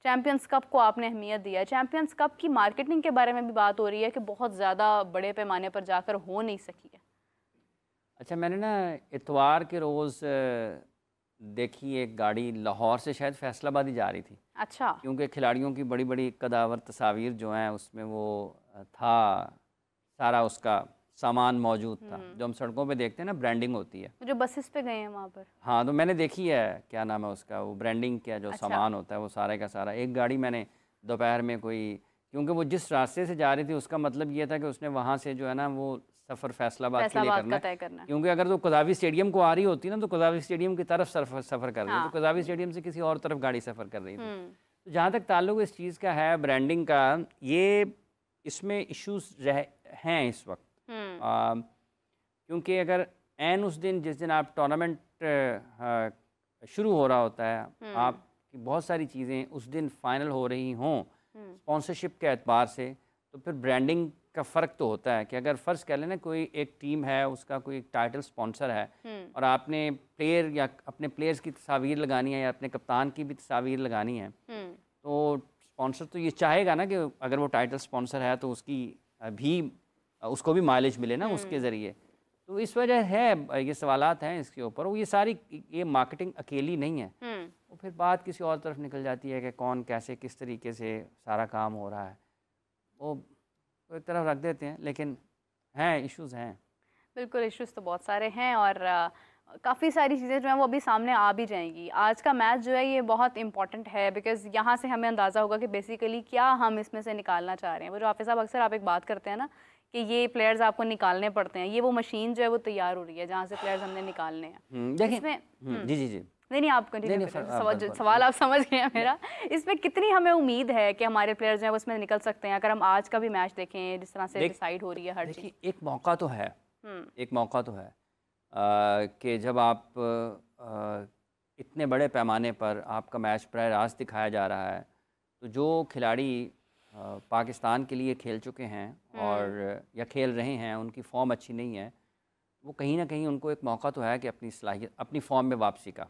Champions cup को आपने अहमियत दिया है, चैम्पियंस कप की मार्केटिंग के बारे में भी बात हो रही है कि बहुत ज़्यादा बड़े पैमाने पर जाकर हो नहीं सकी है। अच्छा, मैंने ना इतवार के रोज़ देखी एक गाड़ी लाहौर से शायद फैसलाबाद ही जा रही थी। अच्छा। क्योंकि खिलाड़ियों की बड़ी बड़ी कदावर तस्वीर जो हैं उसमें वो था, सारा उसका सामान मौजूद था जो हम सड़कों पे देखते हैं ना, ब्रांडिंग होती है। जो बसेस पे गए हैं वहाँ पर। हाँ, तो मैंने देखी है, क्या नाम है उसका, वो ब्रांडिंग क्या जो अच्छा। सामान होता है वो सारे का सारा। एक गाड़ी मैंने दोपहर में कोई, क्योंकि वो जिस रास्ते से जा रही थी उसका मतलब ये था कि उसने वहाँ से जो है ना वो सफ़र फैसलाबाद के लिए करना है। क्योंकि अगर तो कज़ावी स्टेडियम को आ रही होती ना तो कज़ावी स्टेडियम की तरफ सफ़र कर रही है, तो कज़ावी स्टेडियम से किसी और तरफ गाड़ी सफ़र कर रही थी। तो जहाँ तक ताल्लुक़ इस चीज़ का है ब्रांडिंग का, ये इसमें इश्यूज़ हैं इस वक्त। क्योंकि अगर ऐन उस दिन जिस दिन आप टूर्नामेंट शुरू हो रहा होता है, आपकी बहुत सारी चीज़ें उस दिन फाइनल हो रही हों स्पॉन्सरशिप के एतबार से, तो फिर ब्रांडिंग का फ़र्क तो होता है कि अगर फ़र्ज़ कर लेना कोई एक टीम है, उसका कोई एक टाइटल स्पॉन्सर है और आपने प्लेयर या अपने प्लेयर्स की तस्वीर लगानी है या अपने कप्तान की भी तस्वीर लगानी है, तो स्पॉन्सर तो ये चाहेगा ना कि अगर वो टाइटल स्पॉन्सर है तो उसको भी माइलेज मिले ना उसके ज़रिए। तो इस वजह है, ये सवालात हैं इसके ऊपर। वो ये सारी ये मार्केटिंग अकेली नहीं है, वो फिर बात किसी और तरफ निकल जाती है कि कौन कैसे किस तरीके से सारा काम हो रहा है, वो एक तरफ रख देते हैं। लेकिन हैं, इश्यूज़ हैं। बिल्कुल, इश्यूज़ तो बहुत सारे हैं और काफ़ी सारी चीज़ें जो हैं वो अभी सामने आ भी जाएंगी। आज का मैच जो है ये बहुत इंपॉर्टेंट है बिकॉज़ यहाँ से हमें अंदाज़ा होगा कि बेसिकली क्या हम इसमें से निकालना चाह रहे हैं। वो जो हाफिज़ साहब अक्सर आप एक बात करते हैं ना कि ये प्लेयर्स आपको निकालने पड़ते हैं, ये वो मशीन जो है वो तैयार हो रही है जहाँ से प्लेयर्स हमने निकालने हैं। देखिए, जी नहीं आप कंटिन्यू करें, सवाल आप समझ गए हैं मेरा। इसमें कितनी हमें उम्मीद है कि हमारे प्लेयर्स जो हैं वो उसमें निकल सकते हैं अगर हम आज का भी मैच देखें जिस तरह से डिसाइड हो रही है हर चीज़? एक मौका तो है, कि जब आप इतने बड़े पैमाने पर आपका मैच प्राय रास्त दिखाया जा रहा है, तो जो खिलाड़ी पाकिस्तान के लिए खेल चुके हैं और या खेल रहे हैं, उनकी फॉर्म अच्छी नहीं है, वो कहीं ना कहीं उनको एक मौका तो है कि अपनी सलाहियत, अपनी फॉर्म में वापसी का।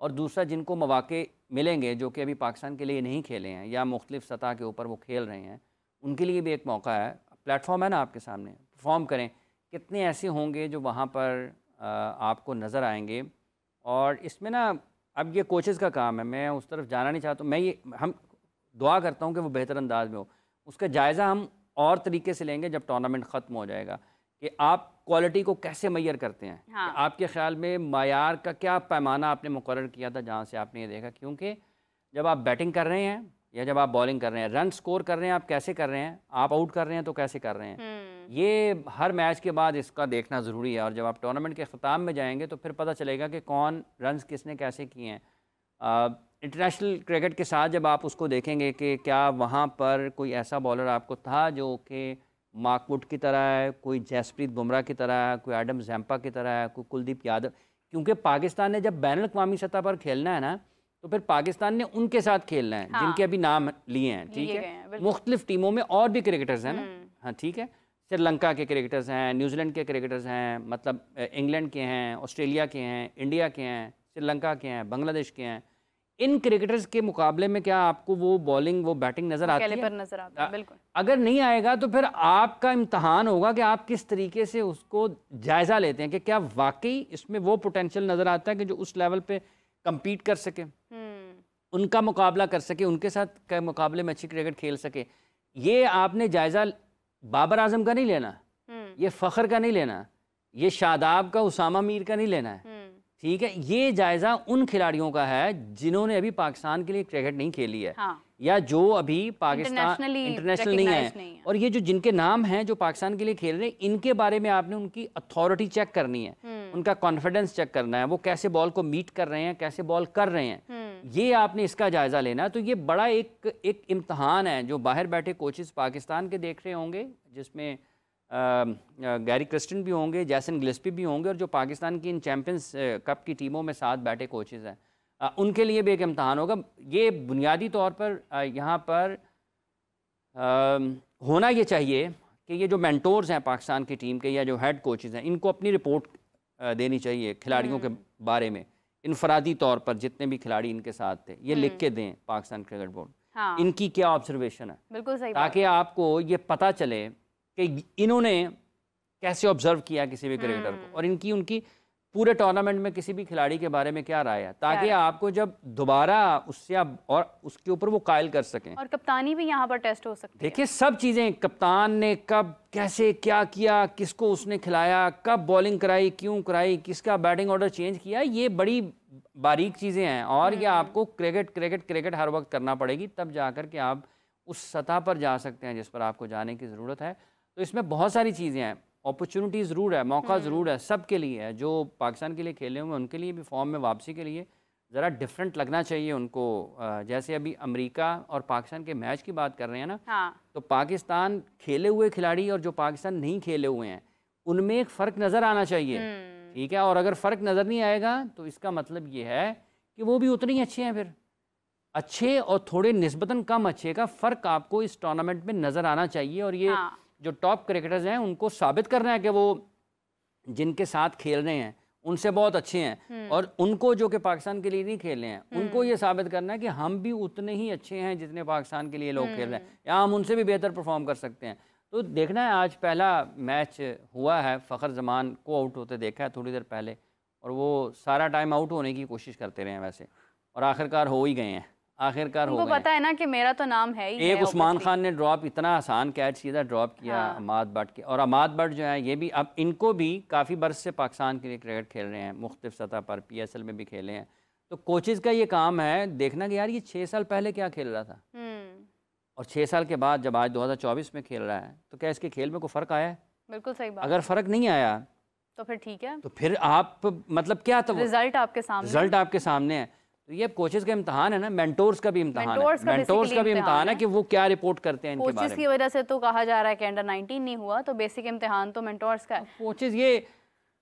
और दूसरा, जिनको मौके मिलेंगे जो कि अभी पाकिस्तान के लिए नहीं खेले हैं या मुख्तलिफ सतह के ऊपर वो खेल रहे हैं, उनके लिए भी एक मौका है। प्लेटफॉर्म है ना आपके सामने, परफॉर्म करें। कितने ऐसे होंगे जो वहाँ पर आपको नज़र आएंगे। और इसमें ना अब ये कोचेज़ का काम है, मैं उस तरफ जाना नहीं चाहता। हम दुआ करता हूँ कि वो बेहतर अंदाज में हो। उसका जायज़ा हम और तरीके से लेंगे जब टूर्नामेंट ख़त्म हो जाएगा, कि आप क्वालिटी को कैसे मैयर करते हैं। हाँ। आपके ख़्याल में मायार का क्या पैमाना आपने मुकर्रर किया था जहाँ से आपने ये देखा? क्योंकि जब आप बैटिंग कर रहे हैं या जब आप बॉलिंग कर रहे हैं, रन स्कोर कर रहे हैं, आप कैसे कर रहे हैं, आप आउट कर रहे हैं तो कैसे कर रहे हैं, ये हर मैच के बाद इसका देखना ज़रूरी है। और जब आप टूर्नामेंट के ख़िताम में जाएंगे तो फिर पता चलेगा कि कौन रन्स किसने कैसे किए हैं। इंटरनेशनल क्रिकेट के साथ जब आप उसको देखेंगे कि क्या वहाँ पर कोई ऐसा बॉलर आपको था जो कि मार्क वुड की तरह है, कोई जसप्रीत बुमराह की तरह है, कोई एडम जैम्पा की तरह है, कोई कुलदीप यादव। क्योंकि पाकिस्तान ने जब बैनुल-अक़वामी सतह पर खेलना है ना, तो फिर पाकिस्तान ने उनके साथ खेलना है। हाँ। जिनके अभी नाम लिए हैं, ठीक है। मुख्तलिफ टीमों में और भी क्रिकेटर्स हैं ना, हाँ ठीक है। श्रीलंका के क्रिकेटर्स हैं, न्यूजीलैंड के क्रिकेटर्स हैं, मतलब इंग्लैंड के हैं, ऑस्ट्रेलिया के हैं, इंडिया के हैं, श्रीलंका के हैं, बांग्लादेश के हैं। इन क्रिकेटर्स के मुकाबले में क्या आपको वो बॉलिंग, वो बैटिंग नजर आती है? नजर आता है, बिल्कुल। अगर नहीं आएगा तो फिर आपका इम्तहान होगा कि आप किस तरीके से उसको जायजा लेते हैं कि क्या वाकई इसमें वो पोटेंशियल नजर आता है कि जो उस लेवल पे compete कर सके, उनका मुकाबला कर सके, उनके साथ के मुकाबले में अच्छी क्रिकेट खेल सके। ये आपने जायजा बाबर आजम का नहीं लेना, ये फखर का नहीं लेना, ये शादाब का, उसामा मीर का नहीं लेना है, ठीक है। ये जायज़ा उन खिलाड़ियों का है जिन्होंने अभी पाकिस्तान के लिए क्रिकेट नहीं खेली है। हाँ। या जो अभी पाकिस्तान इंटरनेशनल नहीं है। और ये जो जिनके नाम हैं जो पाकिस्तान के लिए खेल रहे हैं, इनके बारे में आपने उनकी अथॉरिटी चेक करनी है, उनका कॉन्फिडेंस चेक करना है, वो कैसे बॉल को मीट कर रहे हैं, कैसे बॉल कर रहे हैं, ये आपने इसका जायज़ा लेना है। तो ये बड़ा एक इम्तहान है जो बाहर बैठे कोचेस पाकिस्तान के देख रहे होंगे, जिसमें गैरी क्रिस्टन भी होंगे, जैसन गिलेस्पी भी होंगे, और जो पाकिस्तान की इन चैम्पियंस कप की टीमों में साथ बैठे कोचेज़ हैं, उनके लिए भी एक इम्तहान होगा। ये बुनियादी तौर पर यहाँ पर होना ये चाहिए कि ये जो मेंटोर्स हैं पाकिस्तान की टीम के या जो हेड कोचेज़ हैं, इनको अपनी रिपोर्ट देनी चाहिए खिलाड़ियों के बारे में इनफरादी तौर पर जितने भी खिलाड़ी इनके साथ थे ये लिख के दें पाकिस्तान क्रिकेट बोर्ड, हाँ। इनकी क्या ऑब्जर्वेशन है, बिल्कुल सही, ताकि आपको ये पता चले कि इन्होंने कैसे ऑब्जर्व किया किसी भी क्रिकेटर को और इनकी उनकी पूरे टूर्नामेंट में किसी भी खिलाड़ी के बारे में क्या राय है, ताकि आपको जब दोबारा उससे आप और उसके ऊपर वो कायल कर सकें। और कप्तानी भी यहाँ पर टेस्ट हो सकती है। देखिए सब चीज़ें, कप्तान ने कब कैसे क्या किया, किसको उसने खिलाया, कब बॉलिंग कराई, क्यों कराई, किसका बैटिंग ऑर्डर चेंज किया, ये बड़ी बारीक चीज़ें हैं और ये आपको क्रिकेट हर वक्त करना पड़ेगी, तब जाकर के आप उस सतह पर जा सकते हैं जिस पर आपको जाने की ज़रूरत है। तो इसमें बहुत सारी चीज़ें हैं, अपॉर्चुनिटी ज़रूर है, मौका ज़रूर है, सब के लिए है। जो पाकिस्तान के लिए खेले हुए उनके लिए भी फॉर्म में वापसी के लिए ज़रा डिफरेंट लगना चाहिए उनको। जैसे अभी अमेरिका और पाकिस्तान के मैच की बात कर रहे हैं ना, हाँ। तो पाकिस्तान खेले हुए खिलाड़ी और जो पाकिस्तान नहीं खेले हुए हैं उनमें एक फ़र्क नज़र आना चाहिए, ठीक है। और अगर फ़र्क नज़र नहीं आएगा तो इसका मतलब ये है कि वो भी उतने ही अच्छे हैं। फिर अच्छे और थोड़े निस्बतन कम अच्छे का फ़र्क आपको इस टूर्नामेंट में नज़र आना चाहिए। और ये जो टॉप क्रिकेटर्स हैं उनको साबित करना है कि वो जिनके साथ खेल रहे हैं उनसे बहुत अच्छे हैं, और उनको जो कि पाकिस्तान के लिए नहीं खेल रहे हैं उनको ये साबित करना है कि हम भी उतने ही अच्छे हैं जितने पाकिस्तान के लिए लोग खेल रहे हैं, या हम उनसे भी बेहतर परफॉर्म कर सकते हैं। तो देखना है, आज पहला मैच हुआ है, फ़खर जमान को आउट होते देखा है थोड़ी देर पहले, और वो सारा टाइम आउट होने की कोशिश करते रहे हैं वैसे, और आखिरकार हो ही गए हैं, आखिरकार हो गए। पता है ना कि मेरा तो नाम है ही। एक उस्मान खान ने ड्रॉप, इतना आसान कैच सीधा ड्रॉप किया अमाद भट्ट के, और अमाद भट्ट जो है ये भी अब इनको भी काफ़ी बरस से पाकिस्तान के लिए क्रिकेट खेल रहे हैं, मुख्तलिफ सतह पर PSL में भी खेले हैं। तो कोचेज़ का ये काम है देखना कि यार ये 6 साल पहले क्या खेल रहा था और 6 साल के बाद जब आज 2024 में खेल रहा है तो क्या इसके खेल में कोई फ़र्क आया है? बिल्कुल सही बात। अगर फ़र्क नहीं आया तो फिर ठीक है, तो फिर आप मतलब क्या, तो रिजल्ट आपके सामने है। तो ये कोचेस का इम्तहान है ना, मेंटोर्स का भी इम्तहान है, मेंटोर्स का भी इम्तहान है कि वो क्या रिपोर्ट करते हैं इनके बारे में। कोचेस की वजह से तो कहा जा रहा है कि अंडर 19 नहीं हुआ, तो बेसिक इम्तिहान तो मेंटोर्स का है। कोचेस ये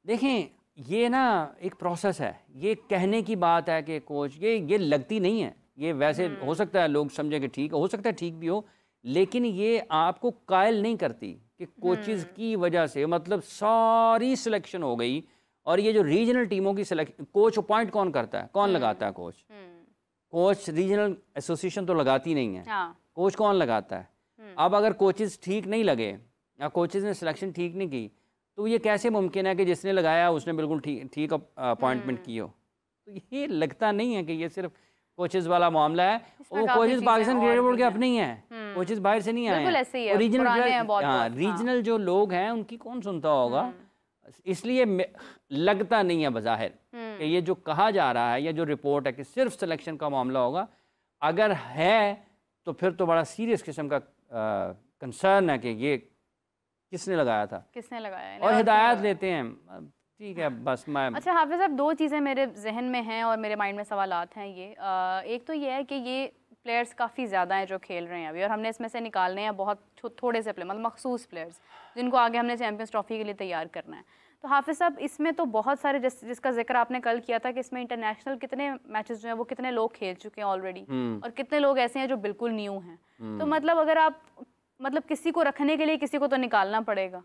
देखें, ये ना एक प्रोसेस है, ये कहने की बात है कि कोच ये लगती नहीं है, ये वैसे हो सकता है लोग समझे कि ठीक हो सकता है, ठीक भी हो, लेकिन ये आपको कायल नहीं करती कि कोचेस की वजह से मतलब सारी सिलेक्शन हो गई। और ये जो रीजनल टीमों की सिलेक्शन, कोच अपॉइंट कौन करता है, कौन लगाता है कोच? कोच रीजनल एसोसिएशन तो लगाती नहीं है, कोच कौन लगाता है? अब अगर कोचेस ठीक नहीं लगे या कोचेस ने सिलेक्शन ठीक नहीं की तो ये कैसे मुमकिन है कि जिसने लगाया उसने बिल्कुल ठीक अपॉइंटमेंट की हो? तो ये लगता नहीं है कि ये सिर्फ कोचेस वाला मामला है। वो कोचेस पाकिस्तान क्रिकेट बोर्ड के अपने ही हैं, कोचेस बाहर से नहीं आए हैं। रीजनल जो लोग हैं उनकी कौन सुनता होगा? इसलिए लगता नहीं है बज़ाहिर कि ये जो कहा जा रहा है या जो रिपोर्ट है कि सिर्फ सिलेक्शन का मामला होगा, अगर है तो फिर तो बड़ा सीरियस किस्म का कंसर्न है कि ये किसने लगाया था, किसने लगाया, और हिदायत लेते हैं, ठीक है बस। मैं अच्छा हाफिज़ साहब, दो चीज़ें मेरे जहन में हैं और मेरे माइंड में सवालात हैं। ये एक तो ये है कि ये प्लेयर्स काफ़ी ज़्यादा हैं जो खेल रहे हैं अभी, और हमने इसमें से निकालने हैं बहुत थोड़े से प्लेयर, मतलब मखसूस प्लेयर्स जिनको आगे हमने चैंपियंस ट्रॉफी के लिए तैयार करना है। तो हाफिज़ साहब, इसमें तो बहुत सारे जिसका जिक्र आपने कल किया था कि इसमें इंटरनेशनल कितने मैचेस जो हैं वो कितने लोग खेल चुके हैं ऑलरेडी, और कितने लोग ऐसे हैं जो बिल्कुल न्यू हैं। तो मतलब अगर आप किसी को रखने के लिए किसी को तो निकालना पड़ेगा,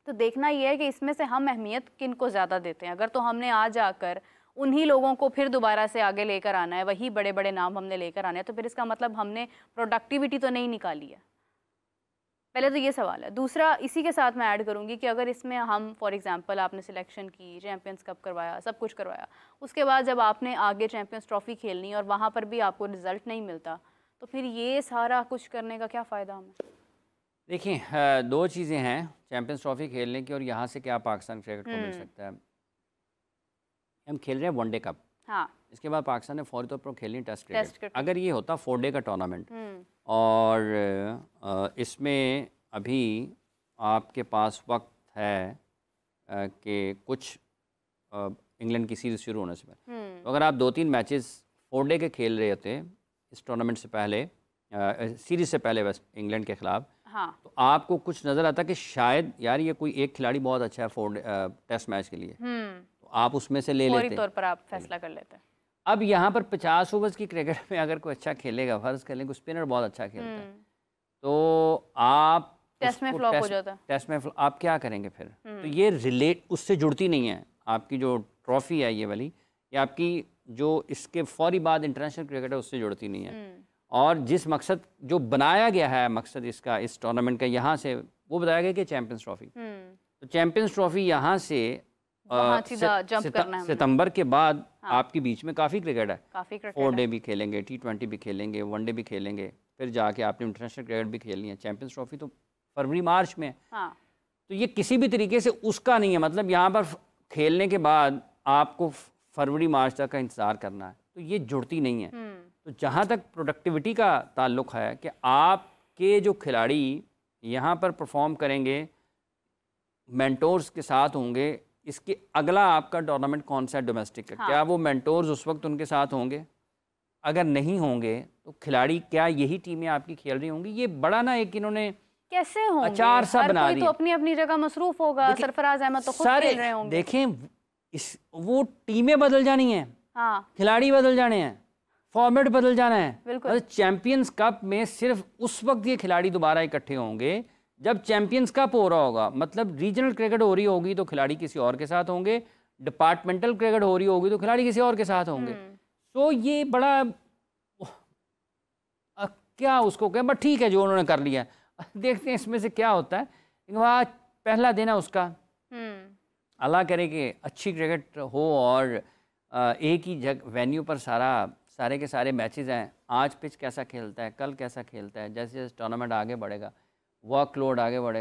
तो देखना ये है कि इसमें से हम अहमियत किन को ज़्यादा देते हैं। अगर तो हमने आ जाकर उन्हीं लोगों को फिर दोबारा से आगे लेकर आना है, वही बड़े बड़े नाम हमने लेकर आने हैं, तो फिर इसका मतलब हमने प्रोडक्टिविटी तो नहीं निकाली है। पहले तो ये सवाल है। दूसरा, इसी के साथ मैं ऐड करूँगी कि अगर इसमें हम फॉर एग्जांपल आपने सिलेक्शन की, चैंपियंस कप करवाया, सब कुछ करवाया, उसके बाद जब आपने आगे चैंपियंस ट्रॉफी खेलनी और वहाँ पर भी आपको रिजल्ट नहीं मिलता, तो फिर ये सारा कुछ करने का क्या फ़ायदा हमें? देखिए, दो चीज़ें हैं चैंपियंस ट्रॉफी खेलने की और यहाँ से क्या पाकिस्तान क्रिकेट को मिल सकता है। हम खेल रहे हैं वनडे कप, हाँ, इसके बाद पाकिस्तान ने फौरी तौर पर खेलनी टेस्ट क्रिकेट। अगर ये होता 4 डे का टूर्नामेंट और इसमें अभी आपके पास वक्त है कि कुछ इंग्लैंड की सीरीज़ शुरू होने से पहले, तो अगर आप 2-3 मैचेस 4 डे के खेल रहे होते इस टूर्नामेंट से पहले, सीरीज़ से पहले वेस्ट इंग्लैंड के ख़िलाफ़, हाँ, तो आपको कुछ नज़र आता कि शायद यार ये कोई एक खिलाड़ी बहुत अच्छा है टेस्ट मैच के लिए, तो आप उसमें से ले लेते, फौरी तौर पर आप फैसला कर लेते हैं। अब यहाँ पर 50 ओवर्स की क्रिकेट में अगर कोई अच्छा खेलेगा, फर्ज कर लें कोई स्पिनर बहुत अच्छा खेलता है, तो आप टेस्ट में फ्लॉप हो जाता है, टेस्ट में आप क्या करेंगे फिर? तो ये रिलेट उससे जुड़ती नहीं है, आपकी जो ट्रॉफी है ये वाली, ये आपकी जो इसके फौरी बाद इंटरनेशनल क्रिकेट है उससे जुड़ती नहीं है। और जिस मकसद जो बनाया गया है, मकसद इसका इस टूर्नामेंट का, यहाँ से वो बताया गया कि चैंपियंस ट्रॉफी, तो चैंपियंस ट्रॉफी यहाँ से सितंबर के बाद आपके बीच में काफ़ी क्रिकेट है, काफ़ी क्रिकेट 4 डे भी खेलेंगे, T20 भी खेलेंगे, 1 डे भी खेलेंगे, फिर जाके आपने इंटरनेशनल क्रिकेट भी खेलनी है। चैंपियंस ट्रॉफी तो फरवरी मार्च में है। हाँ। तो ये किसी भी तरीके से उसका नहीं है, मतलब यहाँ पर खेलने के बाद आपको फरवरी मार्च तक का इंतज़ार करना है, तो ये जुड़ती नहीं है। तो जहाँ तक प्रोडक्टिविटी का ताल्लुक़ है कि आपके जो खिलाड़ी यहाँ पर परफॉर्म करेंगे, मेंटोर्स के साथ होंगे, इसके अगला आपका टूर्नामेंट कौन सा है डोमेस्टिक का, हाँ। क्या वो मेंटोर्स उस वक्त उनके साथ होंगे? अगर नहीं होंगे तो खिलाड़ी, क्या यही टीमें आपकी खेल रही होंगी? ये बड़ा ना एक इन्होंने कैसे होंगे? अचार सा बना कोई दिया। तो अपनी अपनी जगह मसरूफ होगा। सरफराज अहमद तो खुद खेल रहे होंगे। देखें वो टीमें बदल जानी हैं, हाँ। खिलाड़ी बदल जाने हैं, फॉर्मेट बदल जाना है। बिल्कुल। चैंपियंस कप में सिर्फ उस वक्त ये खिलाड़ी दोबारा इकट्ठे होंगे जब चैंपियंस कप हो रहा होगा, मतलब रीजनल क्रिकेट हो रही होगी तो खिलाड़ी किसी और के साथ होंगे, डिपार्टमेंटल क्रिकेट हो रही होगी तो खिलाड़ी किसी और के साथ होंगे। तो ये बड़ा क्या उसको कहें, बट ठीक है जो उन्होंने कर लिया, देखते हैं इसमें से क्या होता है। आज पहला दिन है उसका, अल्लाह करे कि अच्छी क्रिकेट हो और एक ही वेन्यू पर सारे के सारे मैचेस हैं। आज पिच कैसा खेलता है, कल कैसा खेलता है, जैसे जैसे टूर्नामेंट आगे बढ़ेगा, वर्कलोड आगे बढ़ेगा।